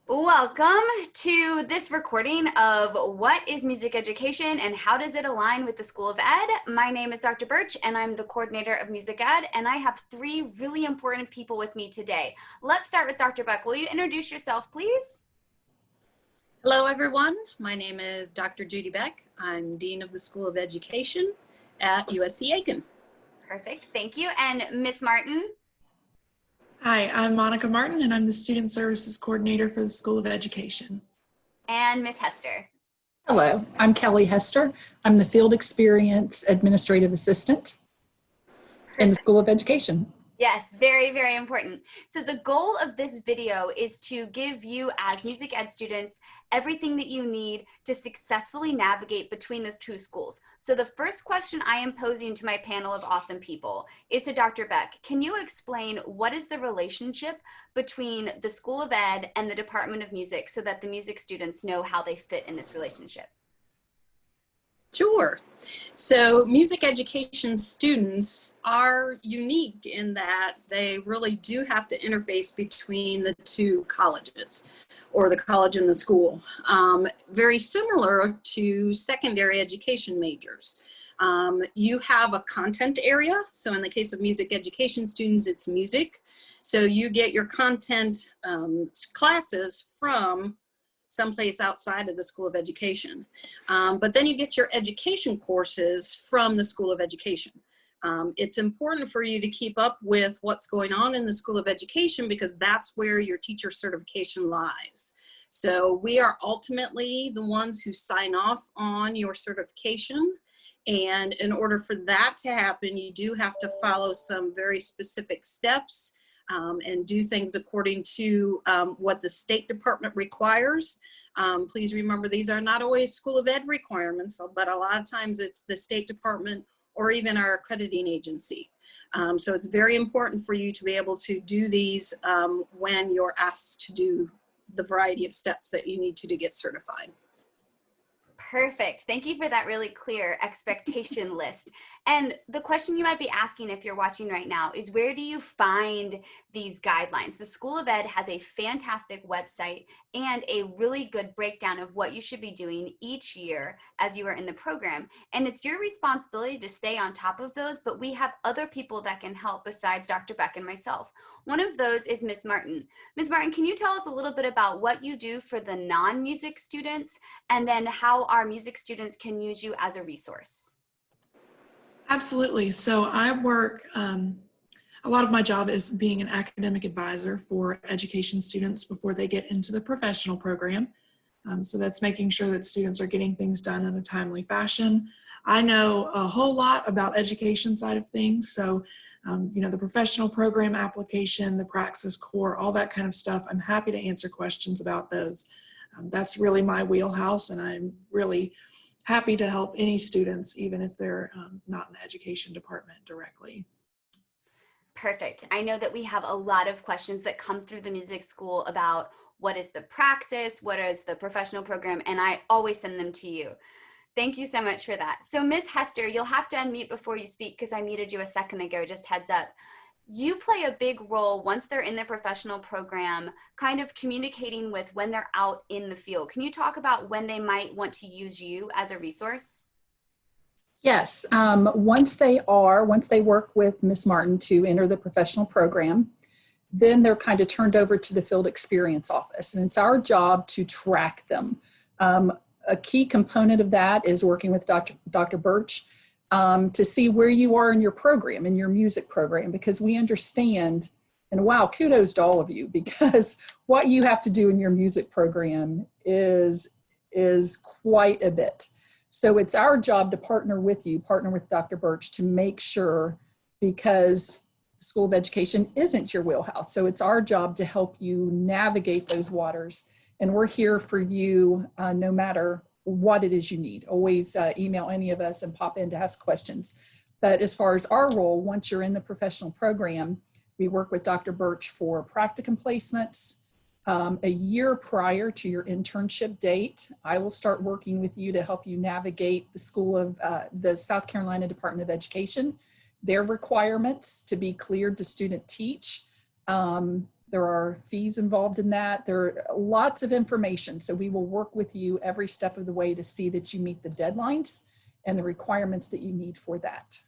Welcome to this recording of What is Music Education and How Does It Align with the School of Ed? My name is Dr. Burch and I'm the coordinator of Music Ed, and I have three really important people with me today. Let's start with Dr. Beck. Will you introduce yourself, please? Hello, everyone. My name is Dr. Judy Beck. I'm Dean of the School of Education at USCA. Perfect, thank you. And Miss Martin? Hi, I'm Monica Martin, and I'm the Student Services Coordinator for the School of Education. And Miss Hester? Hello, I'm Kelly Hester. I'm the Field Experience Administrative Assistant in the School of Education. Yes, very, very important. So the goal of this video is to give you as music ed students everything that you need to successfully navigate between those two schools. So the first question I am posing to my panel of awesome people is to Dr. Beck. Can you explain what is the relationship between the School of Ed and the Department of Music so that the music students know how they fit in this relationship? Sure. So music education students are unique in that they really do have to interface between the two colleges or the college and the school. Very similar to secondary education majors. You have a content area. So in the case of music education students, it's music. So you get your content classes from someplace outside of the School of Education. But then you get your education courses from the School of Education. It's important for you to keep up with what's going on in the School of Education because that's where your teacher certification lies. So we are ultimately the ones who sign off on your certification. And in order for that to happen, you do have to follow some very specific steps and do things according to what the State Department requires. Please remember, these are not always School of Ed requirements, but a lot of times it's the State Department or even our accrediting agency. So it's very important for you to be able to do these when you're asked to do the variety of steps that you need to get certified. Perfect. Thank you for that really clear expectation list. And the question you might be asking if you're watching right now is, where do you find these guidelines? The School of Ed has a fantastic website and a really good breakdown of what you should be doing each year as you are in the program. And it's your responsibility to stay on top of those, but we have other people that can help besides Dr. Beck and myself. One of those is Miss Martin. Ms. Martin, can you tell us a little bit about what you do for the non-music students and then how our music students can use you as a resource? Absolutely. So I work, a lot of my job is being an academic advisor for education students before they get into the professional program. So that's making sure that students are getting things done in a timely fashion. I know a whole lot about education side of things. So, you know, the professional program application, the Praxis core, all that kind of stuff. I'm happy to answer questions about those. That's really my wheelhouse, and I'm really happy to help any students, even if they're not in the education department directly. Perfect. I know that we have a lot of questions that come through the music school about what is the Praxis, what is the professional program, and I always send them to you. Thank you so much for that. So Ms. Hester, you'll have to unmute before you speak because I muted you a second ago, just heads up. You play a big role once they're in the professional program, kind of communicating with when they're out in the field. Can you talk about when they might want to use you as a resource? Yes, once they work with Ms. Martin to enter the professional program, then they're kind of turned over to the field experience office, and it's our job to track them. A key component of that is working with Dr. Burch to see where you are in your program, in your music program, because we understand, and wow, kudos to all of you, because what you have to do in your music program is quite a bit. So it's our job to partner with you, partner with Dr. Burch to make sure, because the School of Education isn't your wheelhouse. So it's our job to help you navigate those waters. And we're here for you no matter what it is you need. Always email any of us and pop in to ask questions. But as far as our role, once you're in the professional program, we work with Dr. Burch for practicum placements. A year prior to your internship date, I will start working with you to help you navigate the the South Carolina Department of Education, their requirements to be cleared to student teach, There are fees involved in that. There are lots of information. So we will work with you every step of the way to see that you meet the deadlines and the requirements that you need for that.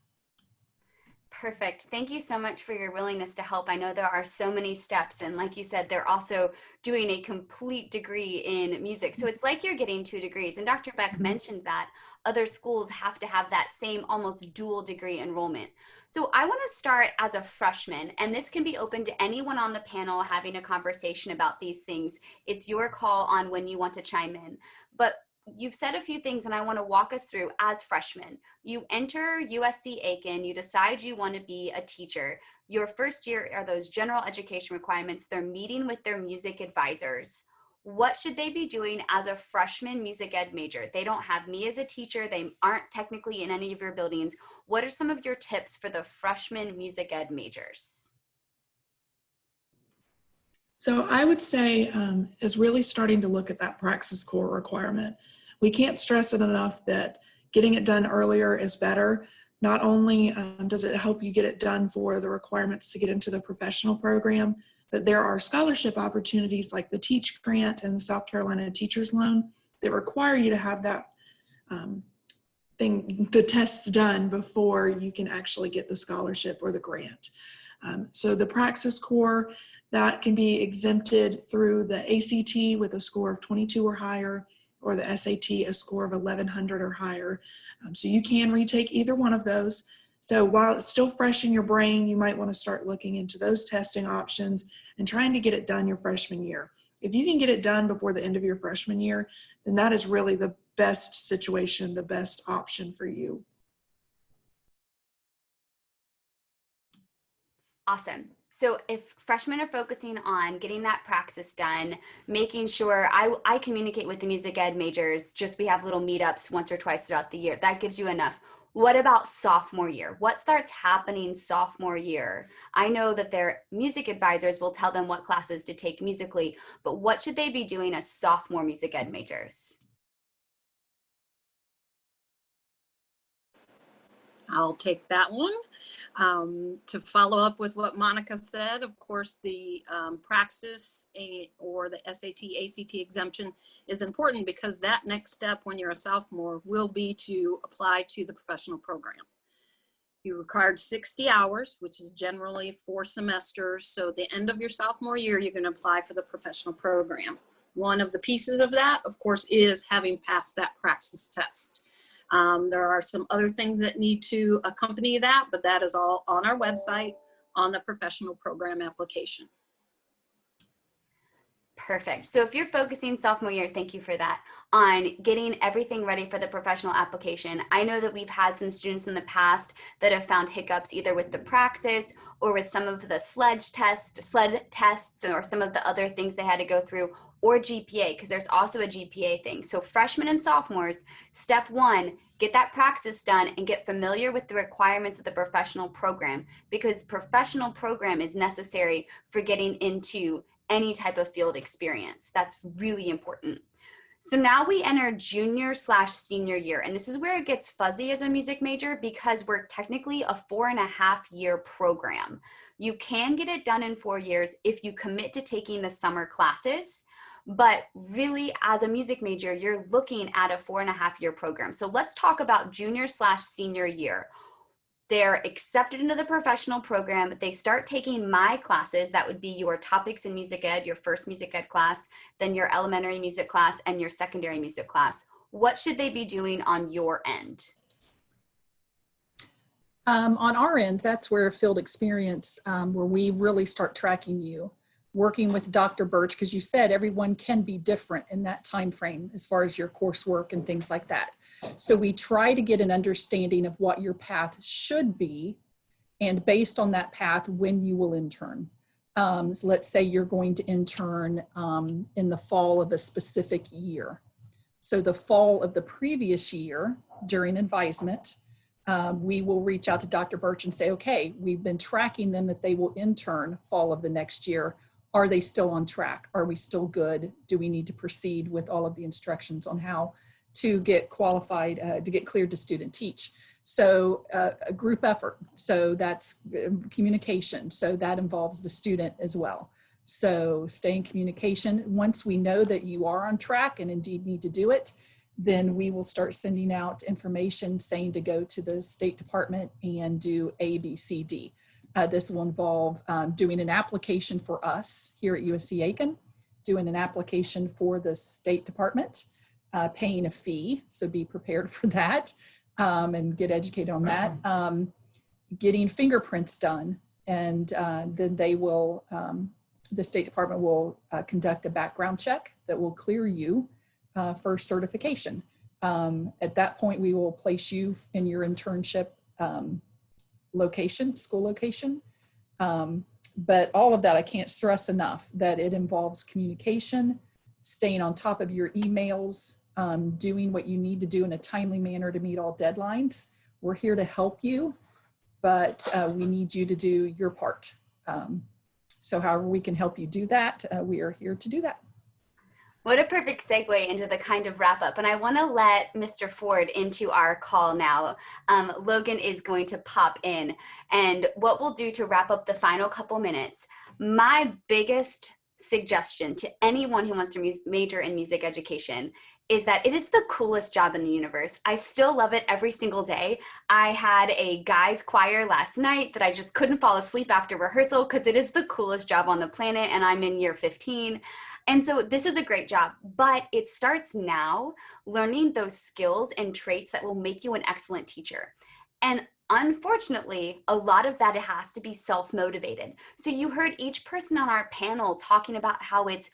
Perfect. Thank you so much for your willingness to help. I know there are so many steps, and like you said, they're also doing a complete degree in music. So it's like you're getting 2 degrees. And Dr. Beck mentioned that other schools have to have that same almost dual degree enrollment. So I want to start as a freshman, and this can be open to anyone on the panel having a conversation about these things. It's your call on when you want to chime in. But you've said a few things, and I want to walk us through as freshmen. You enter USC Aiken, you decide you want to be a teacher. Your first year are those general education requirements. They're meeting with their music advisors. What should they be doing as a freshman music ed major? They don't have me as a teacher. They aren't technically in any of your buildings. What are some of your tips for the freshman music ed majors? So I would say is really starting to look at that praxis core requirement. We can't stress it enough that getting it done earlier is better. Not only does it help you get it done for the requirements to get into the professional program, but there are scholarship opportunities like the Teach Grant and the South Carolina Teachers Loan that require you to have that the tests done before you can actually get the scholarship or the grant. So the praxis core, that can be exempted through the ACT with a score of 22 or higher, or the SAT, a score of 1100 or higher. So you can retake either one of those. So while it's still fresh in your brain, you might want to start looking into those testing options and trying to get it done your freshman year. If you can get it done before the end of your freshman year, then that is really the best situation, the best option for you. Awesome. So if freshmen are focusing on getting that praxis done, making sure I communicate with the music ed majors, just we have little meetups once or twice throughout the year. That gives you enough. What about sophomore year? What starts happening sophomore year? I know that their music advisors will tell them what classes to take musically, but what should they be doing as sophomore music ed majors? I'll take that one. To follow up with what Monica said, of course, the praxis or the SAT, ACT exemption is important because that next step when you're a sophomore will be to apply to the professional program. You required 60 hours, which is generally 4 semesters. So at the end of your sophomore year, you're going to apply for the professional program. One of the pieces of that, of course, is having passed that praxis test. There are some other things that need to accompany that, but that is all on our website on the professional program application. Perfect. So if you're focusing sophomore year, thank you for that, on getting everything ready for the professional application. I know that we've had some students in the past that have found hiccups either with the praxis or with some of the sled tests or some of the other things they had to go through, or GPA, because there's also a GPA thing. So freshmen and sophomores, step 1, get that praxis done and get familiar with the requirements of the professional program, because professional program is necessary for getting into any type of field experience. That's really important. So now we enter junior/senior year, and this is where it gets fuzzy as a music major because we're technically a 4.5-year program. You can get it done in 4 years if you commit to taking the summer classes, but really as a music major, you're looking at a 4.5-year program. So let's talk about junior/senior year. They're accepted into the professional program. They start taking my classes. That would be your topics in music ed, your first music ed class, then your elementary music class, and your secondary music class. What should they be doing on your end? On our end, that's where field experience, where we really start tracking you, working with Dr. Burch, because you said everyone can be different in that time frame as far as your coursework and things like that. So we try to get an understanding of what your path should be, and based on that path, when you will intern. So let's say you're going to intern in the fall of a specific year. So the fall of the previous year during advisement, we will reach out to Dr. Burch and say, okay, we've been tracking them that they will intern fall of the next year. Are they still on track? Are we still good? Do we need to proceed with all of the instructions on how to get qualified, to get cleared to student teach? So a group effort. So that's communication. So that involves the student as well. So stay in communication. Once we know that you are on track and indeed need to do it, then we will start sending out information saying to go to the State Department and do A, B, C, D. This will involve doing an application for us here at USC Aiken, doing an application for the State Department, paying a fee, so be prepared for that, and get educated on that. Getting fingerprints done, and then they will, the State Department will conduct a background check that will clear you for certification. At that point, we will place you in your internship location, school location. But all of that, I can't stress enough that it involves communication, staying on top of your emails, doing what you need to do in a timely manner to meet all deadlines. We're here to help you, but we need you to do your part. So however we can help you do that, we are here to do that. What a perfect segue into the kind of wrap up. And I want to let Mr. Ford into our call now. Logan is going to pop in. And what we'll do to wrap up the final couple minutes, my biggest suggestion to anyone who wants to major in music education is that it is the coolest job in the universe. I still love it every single day. I had a guys choir last night that I just couldn't fall asleep after rehearsal because it is the coolest job on the planet, and I'm in year 15. And so this is a great job, but it starts now learning those skills and traits that will make you an excellent teacher. And unfortunately, a lot of that has to be self-motivated. So you heard each person on our panel talking about how it's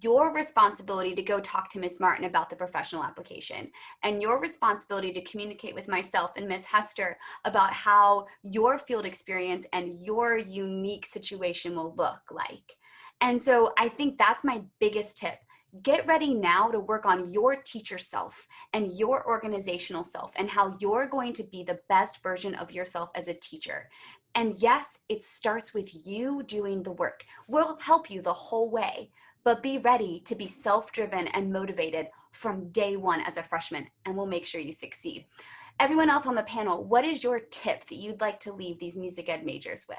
your responsibility to go talk to Miss Martin about the professional application, and your responsibility to communicate with myself and Miss Hester about how your field experience and your unique situation will look like. And so I think that's my biggest tip. Get ready now to work on your teacher self and your organizational self and how you're going to be the best version of yourself as a teacher. And yes, it starts with you doing the work. We'll help you the whole way, but be ready to be self-driven and motivated from day one as a freshman, and we'll make sure you succeed. Everyone else on the panel, what is your tip that you'd like to leave these music ed majors with?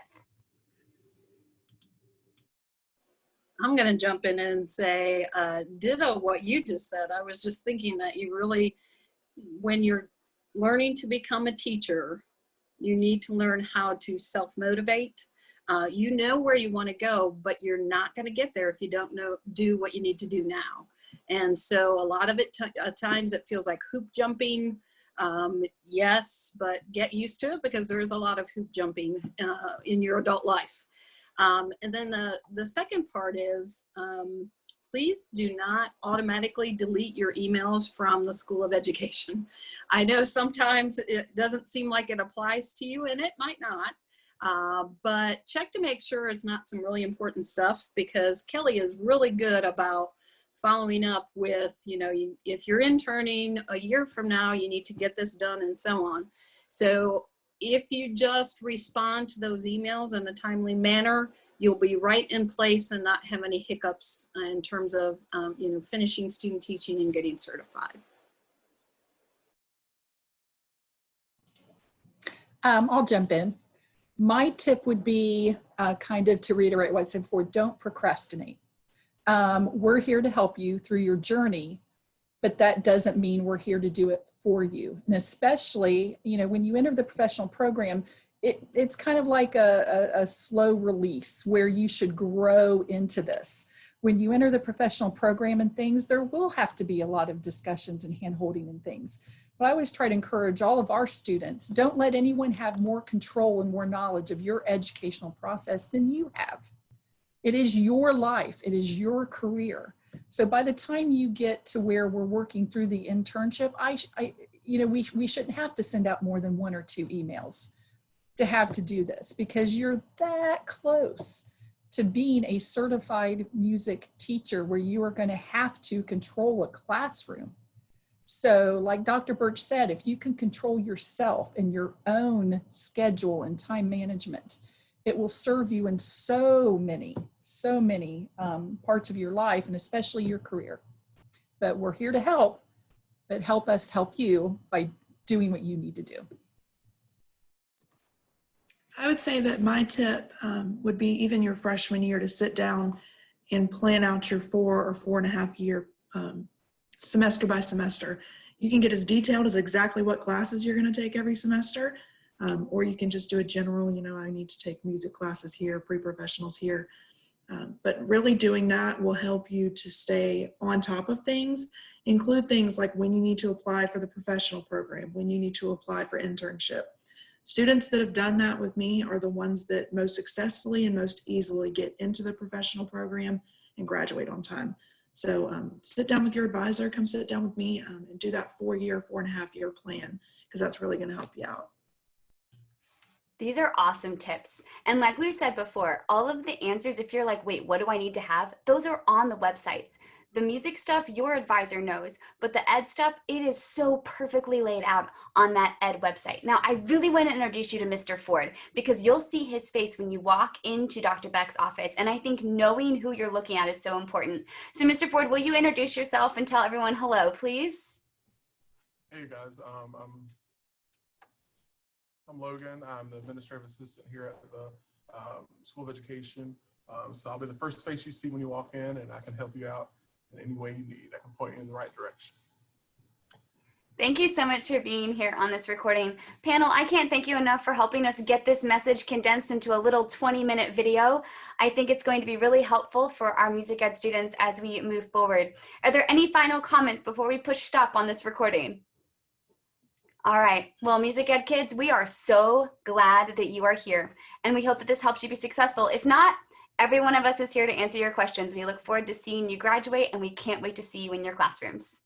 I'm going to jump in and say, ditto what you just said. I was just thinking that you really, when you're learning to become a teacher, you need to learn how to self-motivate. You know where you want to go, but you're not going to get there if you don't do what you need to do now. And so a lot of it, at times it feels like hoop jumping. Yes, but get used to it because there is a lot of hoop jumping in your adult life. And then the second part is, please do not automatically delete your emails from the School of Education. I know sometimes it doesn't seem like it applies to you, and it might not, but check to make sure it's not some really important stuff, because Kelly is really good about following up with, if you're interning a year from now, you need to get this done and so on. So if you just respond to those emails in a timely manner, you'll be right in place and not have any hiccups in terms of, finishing student teaching and getting certified. I'll jump in. My tip would be kind of to reiterate what I said before, don't procrastinate. We're here to help you through your journey, but that doesn't mean we're here to do it for you. And especially, when you enter the professional program, it's kind of like a slow release where you should grow into this. When you enter the professional program and things, there will have to be a lot of discussions and hand-holding and things. But I always try to encourage all of our students, don't let anyone have more control and more knowledge of your educational process than you have. It is your life, it is your career. So by the time you get to where we're working through the internship, we shouldn't have to send out more than 1 or 2 emails to have to do this, because you're that close to being a certified music teacher where you are going to have to control a classroom. So like Dr. Burch said, if you can control yourself and your own schedule and time management, it will serve you in so many parts of your life, and especially your career. But we're here to help, but help us help you by doing what you need to do. I would say that my tip would be even your freshman year to sit down and plan out your 4 or 4.5 year semester by semester. You can get as detailed as exactly what classes you're going to take every semester, or you can just do a general, I need to take music classes here, pre-professionals here. But really doing that will help you to stay on top of things, include things like when you need to apply for the professional program, when you need to apply for internship. Students that have done that with me are the ones that most successfully and most easily get into the professional program and graduate on time. So sit down with your advisor, come sit down with me and do that 4-year, 4.5 year plan, because that's really going to help you out. These are awesome tips. And like we've said before, all of the answers, if you're like, wait, what do I need to have? Those are on the websites. The music stuff, your advisor knows, but the ed stuff, it is so perfectly laid out on that ed website. Now, I really want to introduce you to Mr. Ford, because you'll see his face when you walk into Dr. Beck's office. And I think knowing who you're looking at is so important. So Mr. Ford, will you introduce yourself and tell everyone hello, please? Hey guys, I'm Logan. I'm the administrative assistant here at the School of Education. So I'll be the first face you see when you walk in, and I can help you out in any way you need. I can point you in the right direction. Thank you so much for being here on this recording. Panel, I can't thank you enough for helping us get this message condensed into a little 20-minute video. I think it's going to be really helpful for our music ed students as we move forward. Are there any final comments before we push stop on this recording? All right, well, music ed kids, we are so glad that you are here, and we hope that this helps you be successful. If not, every one of us is here to answer your questions. We look forward to seeing you graduate, and we can't wait to see you in your classrooms.